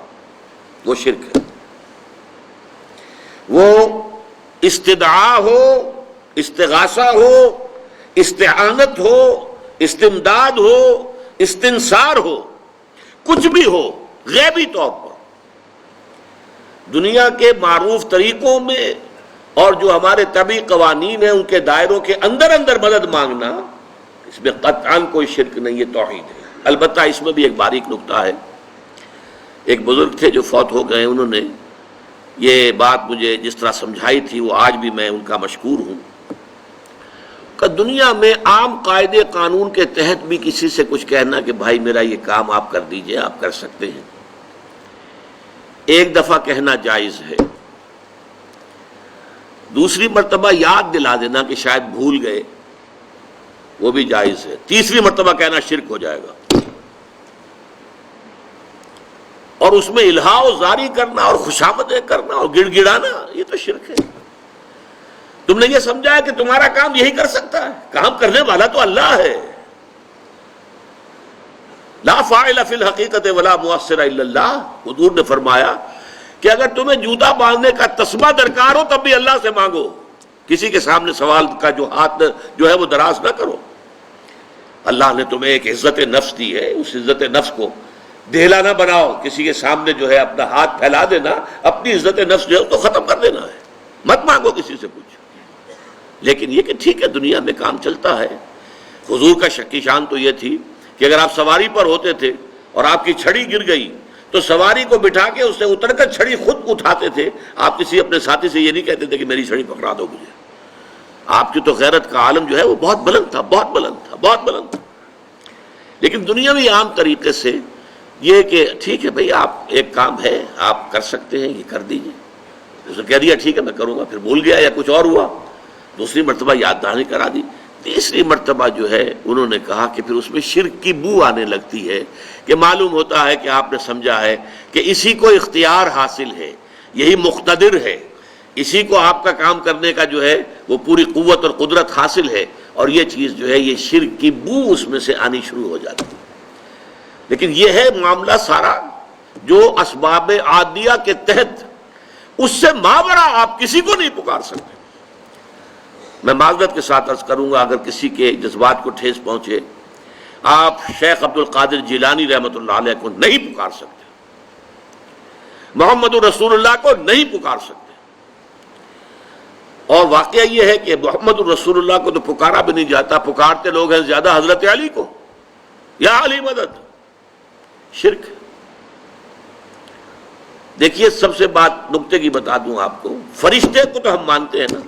وہ شرک ہے۔ وہ استدعا ہو، استغاثہ ہو، استعانت ہو، استمداد ہو، استنصار ہو، کچھ بھی ہو، غیبی طور پر دنیا کے معروف طریقوں میں اور جو ہمارے طبعی قوانین ہیں ان کے دائروں کے اندر مدد مانگنا، اس میں قطعاً کوئی شرک نہیں، یہ توحید ہے۔ البتہ اس میں بھی ایک باریک نکتہ ہے۔ ایک بزرگ تھے جو فوت ہو گئے، انہوں نے یہ بات مجھے جس طرح سمجھائی تھی وہ آج بھی میں ان کا مشکور ہوں کہ دنیا میں عام قاعدے قانون کے تحت بھی کسی سے کچھ کہنا کہ بھائی میرا یہ کام آپ کر دیجئے، آپ کر سکتے ہیں، ایک دفعہ کہنا جائز ہے، دوسری مرتبہ یاد دلا دینا کہ شاید بھول گئے، وہ بھی جائز ہے، تیسری مرتبہ کہنا شرک ہو جائے گا۔ اور اس میں الہا و زاری کرنا اور خوشامدیں کرنا اور گڑ گڑانا، یہ تو شرک ہے۔ تم نے یہ سمجھا ہے کہ تمہارا کام یہی کر سکتا ہے، کام کرنے والا تو اللہ ہے۔ لا فاعل فی الحقیقت ولا مؤثر الا اللہ، حضور نے فرمایا کہ اگر تمہیں جوتا باندھنے کا تسبہ درکار ہو تب بھی اللہ سے مانگو، کسی کے سامنے سوال کا جو ہاتھ جو ہے وہ دراز نہ کرو۔ اللہ نے تمہیں ایک عزت نفس دی ہے، اس عزت نفس کو دہلا نہ بناؤ، کسی کے سامنے جو ہے اپنا ہاتھ پھیلا دینا، اپنی عزت نفس جو ہے اس کو ختم کر دینا ہے، مت مانگو کسی سے کچھ۔ لیکن یہ کہ ٹھیک ہے دنیا میں کام چلتا ہے۔ حضور کا شکی شان تو یہ تھی کہ اگر آپ سواری پر ہوتے تھے اور آپ کی چھڑی گر گئی تو سواری کو بٹھا کے اس سے اتر کر چھڑی خود اٹھاتے تھے، آپ کسی اپنے ساتھی سے یہ نہیں کہتے تھے کہ میری چھڑی پکڑا دو مجھے۔ آپ کی تو غیرت کا عالم جو ہے وہ بہت بلند تھا، بہت بلند تھا، بہت بلند تھا۔ لیکن دنیاوی عام طریقے سے یہ کہ ٹھیک ہے بھئی آپ ایک کام ہے آپ کر سکتے ہیں، یہ کر دیجئے، اس نے کہہ دیا ٹھیک ہے میں کروں گا، پھر بھول گیا یا کچھ اور ہوا دوسری مرتبہ یاد دہانی کرا دی. تیسری مرتبہ جو ہے انہوں نے کہا کہ پھر اس میں شرک کی بو آنے لگتی ہے کہ معلوم ہوتا ہے کہ آپ نے سمجھا ہے کہ اسی کو اختیار حاصل ہے, یہی مقتدر ہے, اسی کو آپ کا کام کرنے کا جو ہے وہ پوری قوت اور قدرت حاصل ہے, اور یہ چیز جو ہے یہ شرک کی بو اس میں سے آنی شروع ہو جاتی ہے. لیکن یہ ہے معاملہ سارا جو اسباب عادیہ کے تحت, اس سے ماورا آپ کسی کو نہیں پکار سکتے. میں معذرت کے ساتھ عرض کروں گا اگر کسی کے جذبات کو ٹھیس پہنچے, آپ شیخ عبد القادر جیلانی رحمۃ اللہ علیہ کو نہیں پکار سکتے, محمد رسول اللہ کو نہیں پکار سکتے. اور واقعہ یہ ہے کہ محمد رسول اللہ کو تو پکارا بھی نہیں جاتا, پکارتے لوگ ہیں زیادہ حضرت علی کو, یا علی مدد. شرک. دیکھیے سب سے بات نکتے کی بتا دوں آپ کو, فرشتے کو تو ہم مانتے ہیں نا.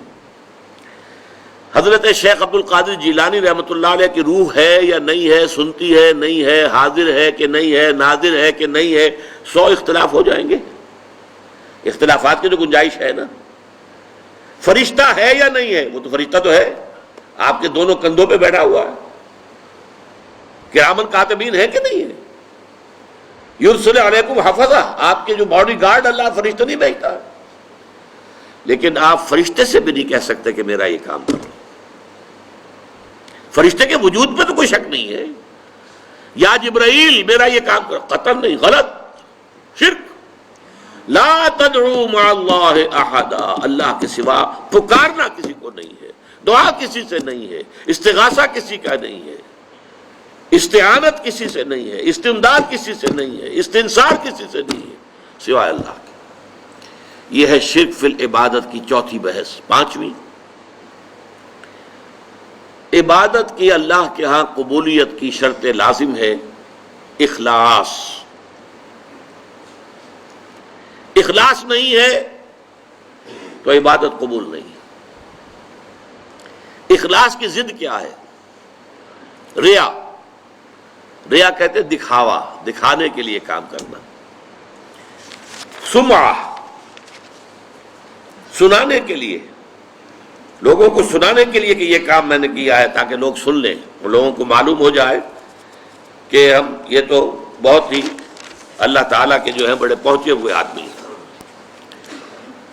حضرت شیخ عبد القادر جیلانی رحمۃ اللہ علیہ کی روح ہے یا نہیں ہے, سنتی ہے نہیں ہے, حاضر ہے کہ نہیں ہے, ناظر ہے کہ نہیں ہے, 100 اختلاف ہو جائیں گے. اختلافات کی جو گنجائش ہے نا. فرشتہ ہے یا نہیں ہے, وہ تو فرشتہ تو ہے, آپ کے دونوں کندھوں پہ بیٹھا ہوا ہے. کرامن کاتبین ہے کہ نہیں ہے, یرسل علیکم حفظہ, آپ کے جو باڈی گارڈ اللہ فرشتہ نہیں بھیجتا. لیکن آپ فرشتے سے بھی نہیں کہہ سکتے کہ میرا یہ کام کرو. فرشتے کے وجود پہ تو کوئی شک نہیں ہے. یا جبرائیل میرا یہ کام کرو, قطعاً نہیں, غلط, شرک. لا تدعو مع اللہ احدا, اللہ کے سوا پکارنا کسی کو نہیں ہے, دعا کسی سے نہیں ہے, استغاثہ کسی کا نہیں ہے, استعانت کسی سے نہیں ہے, استمداد کسی سے نہیں ہے, استنصار کسی سے نہیں ہے سوائے اللہ کے. یہ ہے شرک فی العبادت کی چوتھی بحث. پانچویں, عبادت کی اللہ کے ہاں قبولیت کی شرط لازم ہے اخلاص. اخلاص نہیں ہے تو عبادت قبول نہیں. اخلاص کی ضد کیا ہے؟ ریا. ریا کہتے دکھاوا, دکھانے کے لیے کام کرنا. سمعہ, سنانے کے لیے, لوگوں کو سنانے کے لیے کہ یہ کام میں نے کیا ہے تاکہ لوگ سن لیں, اور لوگوں کو معلوم ہو جائے کہ ہم یہ تو بہت ہی اللہ تعالیٰ کے جو ہیں بڑے پہنچے ہوئے آدمی ہیں.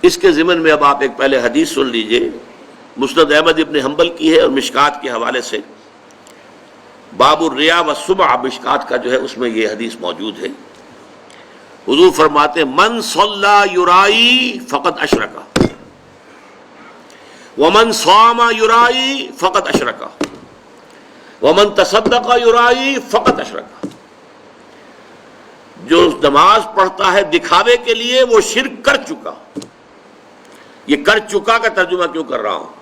اس کے ضمن میں اب آپ ایک پہلے حدیث سن لیجئے, مسند احمد ابن حنبل کی ہے اور مشکات کے حوالے سے. باب الریا والسمعہ, مشکات کا جو ہے اس میں یہ حدیث موجود ہے. حضور فرماتے من صلی یرائی فقد اشرک, ومن صام یرائی فقد اشرک, ومن تصدق یرائی فقد اشرک. جو نماز پڑھتا ہے دکھاوے کے لیے وہ شرک کر چکا. یہ کر چکا کا ترجمہ کیوں کر رہا ہوں؟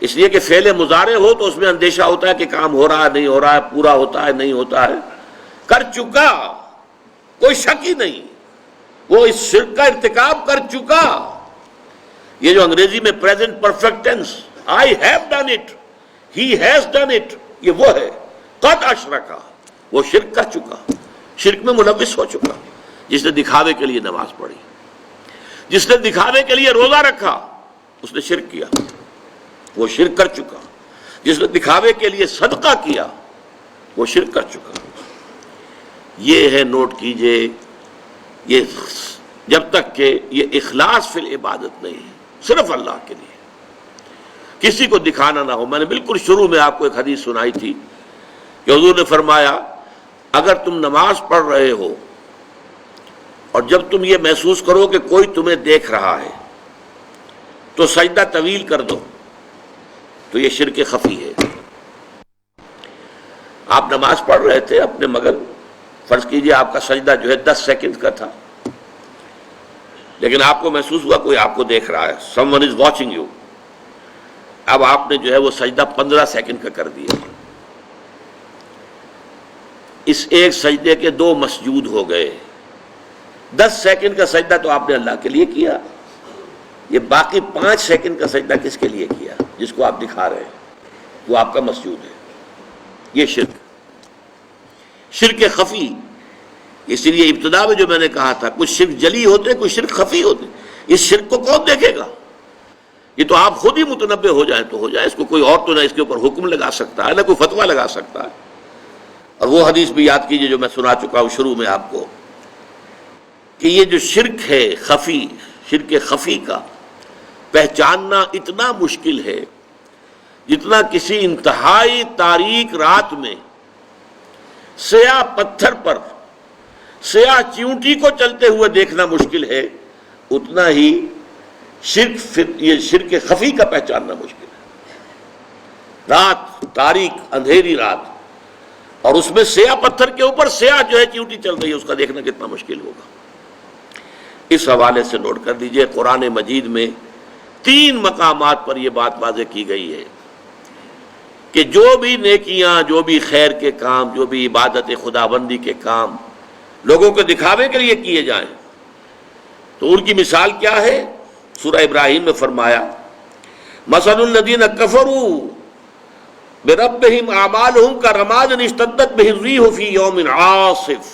اس لیے کہ فعل مضارع ہو تو اس میں اندیشہ ہوتا ہے کہ کام ہو رہا ہے نہیں ہو رہا ہے, پورا ہوتا ہے نہیں ہوتا ہے. کر چکا, کوئی شک ہی نہیں, وہ اس شرک کا ارتکاب کر چکا. یہ جو انگریزی میں present perfect tense, I have done it, he has done it, یہ وہ ہے. قد اشرکا, وہ شرک کر چکا, شرک میں ملوث ہو چکا. جس نے دکھاوے کے لیے نماز پڑھی, جس نے دکھاوے کے لیے روزہ رکھا, اس نے شرک کیا, وہ شرک کر چکا. جس نے دکھاوے کے لیے صدقہ کیا, وہ شرک کر چکا. یہ ہے, نوٹ کیجئے, یہ جب تک کہ یہ اخلاص فی العبادت نہیں ہے, صرف اللہ کے لیے, کسی کو دکھانا نہ ہو. میں نے بالکل شروع میں آپ کو ایک حدیث سنائی تھی کہ حضور نے فرمایا اگر تم نماز پڑھ رہے ہو اور جب تم یہ محسوس کرو کہ کوئی تمہیں دیکھ رہا ہے تو سجدہ طویل کر دو, تو یہ شرک خفی ہے. آپ نماز پڑھ رہے تھے اپنے مگر, فرض کیجئے آپ کا سجدہ جو ہے 10 سیکنڈ کا تھا, لیکن آپ کو محسوس ہوا کوئی آپ کو دیکھ رہا ہے, someone is watching you. اب آپ نے جو ہے وہ سجدہ 15 سیکنڈ کا کر دیا. اس ایک سجدے کے 2 مسجود ہو گئے. 10 سیکنڈ کا سجدہ تو آپ نے اللہ کے لیے کیا, یہ باقی 5 سیکنڈ کا سجدہ کس کے لیے کیا؟ جس کو آپ دکھا رہے ہیں, وہ آپ کا مسجود ہے. یہ شرک, شرک خفی. اس لیے ابتدا میں جو میں نے کہا تھا, کچھ شرک جلی ہوتے, کچھ شرک خفی ہوتے. اس شرک کو کون دیکھے گا؟ یہ تو آپ خود ہی متنبع ہو جائیں تو ہو جائے، اس کو کوئی اور تو نہ اس کے اوپر حکم لگا سکتا ہے، نہ کوئی فتویٰ لگا سکتا ہے۔ اور وہ حدیث بھی یاد کیجئے جو میں سنا چکا ہوں شروع میں آپ کو، کہ یہ جو شرک ہے خفی، شرک خفی کا پہچاننا اتنا مشکل ہے جتنا کسی انتہائی تاریک رات میں سیاہ پتھر پر سیاہ چیونٹی کو چلتے ہوئے دیکھنا مشکل ہے، اتنا ہی یہ شرک خفی کا پہچاننا مشکل ہے۔ رات تاریک اندھیری رات، اور اس میں سیاہ پتھر کے اوپر سیاہ جو ہے چیونٹی چل رہی ہے، اس کا دیکھنا کتنا مشکل ہوگا۔ اس حوالے سے نوٹ کر دیجئے، قرآن مجید میں 3 مقامات پر یہ بات واضح کی گئی ہے کہ جو بھی نیکیاں، جو بھی خیر کے کام، جو بھی عبادت خداوندی کے کام لوگوں کو دکھاوے کے لیے کیے جائیں تو ان کی مثال کیا ہے؟ سورہ ابراہیم میں فرمایا مثل الذین کفروا بربہم اعمالہم کرماد اشتدت بہ الریح فی یوم عاصف۔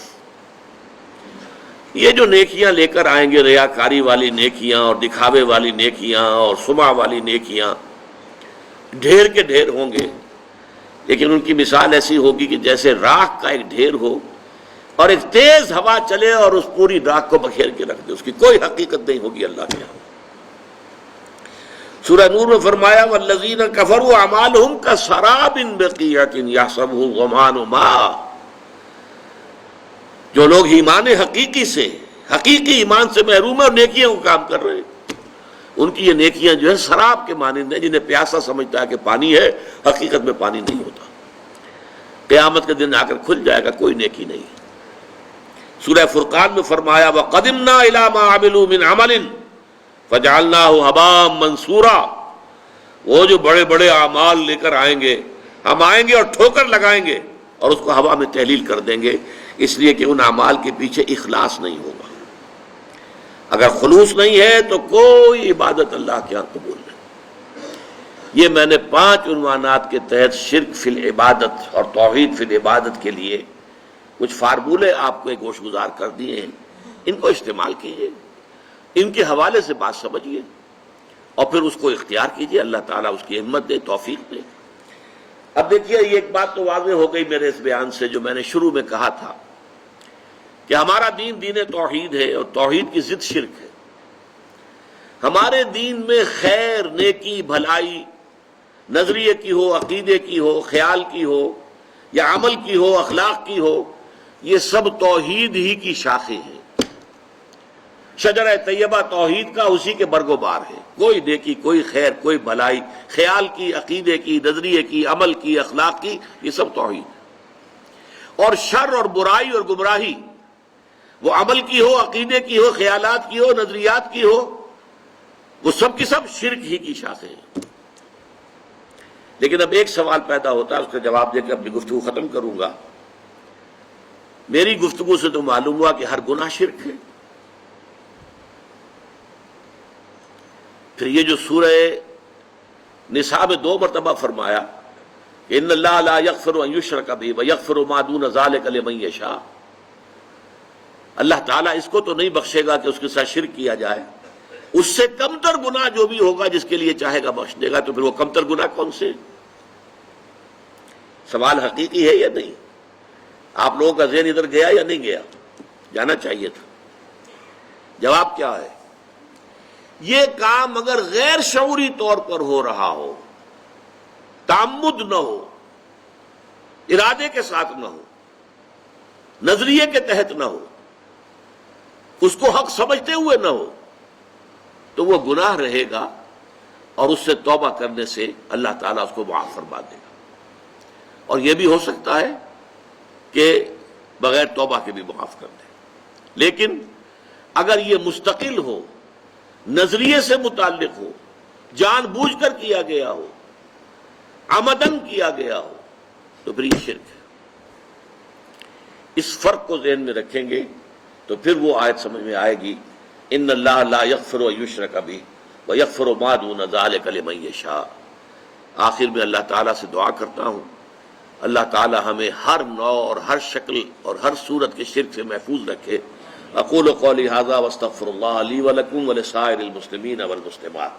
یہ جو نیکیاں لے کر آئیں گے، ریاکاری والی نیکیاں اور دکھاوے والی نیکیاں اور سمعہ والی نیکیاں، ڈھیر کے ڈھیر ہوں گے، لیکن ان کی مثال ایسی ہوگی کہ جیسے راکھ کا ایک ڈھیر ہو اور ایک تیز ہوا چلے اور اس پوری راکھ کو بکھیر کے رکھ دے، اس کی کوئی حقیقت نہیں ہوگی اللہ کے یہاں۔ سورہ نور میں فرمایا والذین کفروا اعمالہم کسراب بقیعۃ یحسبہ الظمآن ماء۔ جو لوگ ایمان حقیقی سے، حقیقی ایمان سے محروم ہیں اور نیکیوں کو کام کر رہے ہیں، ان کی یہ نیکیاں جو ہے سراب کے مانند ہیں، جنہیں پیاسا سمجھتا ہے کہ پانی ہے، حقیقت میں پانی نہیں ہوتا، قیامت کے دن آ کر کھل جائے گا، کوئی نیکی نہیں۔ سورہ فرقان میں فرمایا وَقَدِمْنَا إِلَىٰ مَا عَمِلُوا مِنْ عَمَلٍ فَجَعَلْنَاهُ هَبَاءً مَنْثُورًا۔ وہ جو بڑے بڑے اعمال لے کر آئیں گے، ہم آئیں گے اور ٹھوکر لگائیں گے اور اس کو ہوا میں تحلیل کر دیں گے، اس لیے کہ ان اعمال کے پیچھے اخلاص نہیں ہوگا۔ اگر خلوص نہیں ہے تو کوئی عبادت اللہ کے ہاں قبول نہیں۔ یہ میں نے 5 عنوانات کے تحت شرک فی العبادت اور توحید فی العبادت کے لیے کچھ فارمولے آپ کو گوش گزار کر دیے ہیں، ان کو استعمال کیجئے، ان کے حوالے سے بات سمجھیے اور پھر اس کو اختیار کیجئے، اللہ تعالیٰ اس کی ہمت دے، توفیق دے۔ اب دیکھیے، یہ ایک بات تو واضح ہو گئی میرے اس بیان سے جو میں نے شروع میں کہا تھا کہ ہمارا دین دین توحید ہے اور توحید کی ضد شرک ہے۔ ہمارے دین میں خیر، نیکی، بھلائی نظریے کی ہو، عقیدے کی ہو، خیال کی ہو یا عمل کی ہو، اخلاق کی ہو، یہ سب توحید ہی کی شاخیں ہیں۔ شجرہ طیبہ توحید کا اسی کے برگ و بار ہے۔ کوئی نیکی، کوئی خیر، کوئی بھلائی، خیال کی، عقیدے کی، نظریے کی، عمل کی، اخلاق کی، یہ سب توحید ہے۔ اور شر اور برائی اور گمراہی، وہ عمل کی ہو، عقیدے کی ہو، خیالات کی ہو، نظریات کی ہو، وہ سب کی سب شرک ہی کی شاخیں ہیں۔ لیکن اب ایک سوال پیدا ہوتا ہے، اس کا جواب دے کے اپنی گفتگو ختم کروں گا۔ میری گفتگو سے تو معلوم ہوا کہ ہر گناہ شرک ہے۔ پھر یہ جو سورہ نساء میں 2 مرتبہ فرمایا کہ ان اللہ لا یغفر ان یشرک بہ ویغفر ما دون ذلک لمن یشاء، اللہ تعالیٰ اس کو تو نہیں بخشے گا کہ اس کے ساتھ شرک کیا جائے، اس سے کمتر گناہ جو بھی ہوگا جس کے لیے چاہے گا بخش دے گا۔ تو پھر وہ کمتر گناہ کون سے؟ سوال حقیقی ہے یا نہیں؟ آپ لوگوں کا ذہن ادھر گیا یا نہیں گیا؟ جانا چاہیے تھا۔ جواب کیا ہے؟ یہ کام اگر غیر شعوری طور پر ہو رہا ہو، تعمد نہ ہو، ارادے کے ساتھ نہ ہو، نظریے کے تحت نہ ہو، اس کو حق سمجھتے ہوئے نہ ہو، تو وہ گناہ رہے گا اور اس سے توبہ کرنے سے اللہ تعالیٰ اس کو معاف فرما دے گا۔ اور یہ بھی ہو سکتا ہے کہ بغیر توبہ کے بھی معاف کر دے۔ لیکن اگر یہ مستقل ہو، نظریے سے متعلق ہو، جان بوجھ کر کیا گیا ہو، عمدن کیا گیا ہو، تو پھر یہ شرک ہے۔ اس فرق کو ذہن میں رکھیں گے تو پھر وہ آیت سمجھ میں آئے گی ان اللہ لا یغفر ان یشرک بہ ویغفر ما دون ذلک لمن یشاء۔ آخر میں اللہ تعالیٰ سے دعا کرتا ہوں، اللہ تعالیٰ ہمیں ہر نوع اور ہر شکل اور ہر صورت کے شرک سے محفوظ رکھے۔ اقول قولی ھذا واستغفر اللہ لی ولکم ولسائر المسلمین والمسلمات۔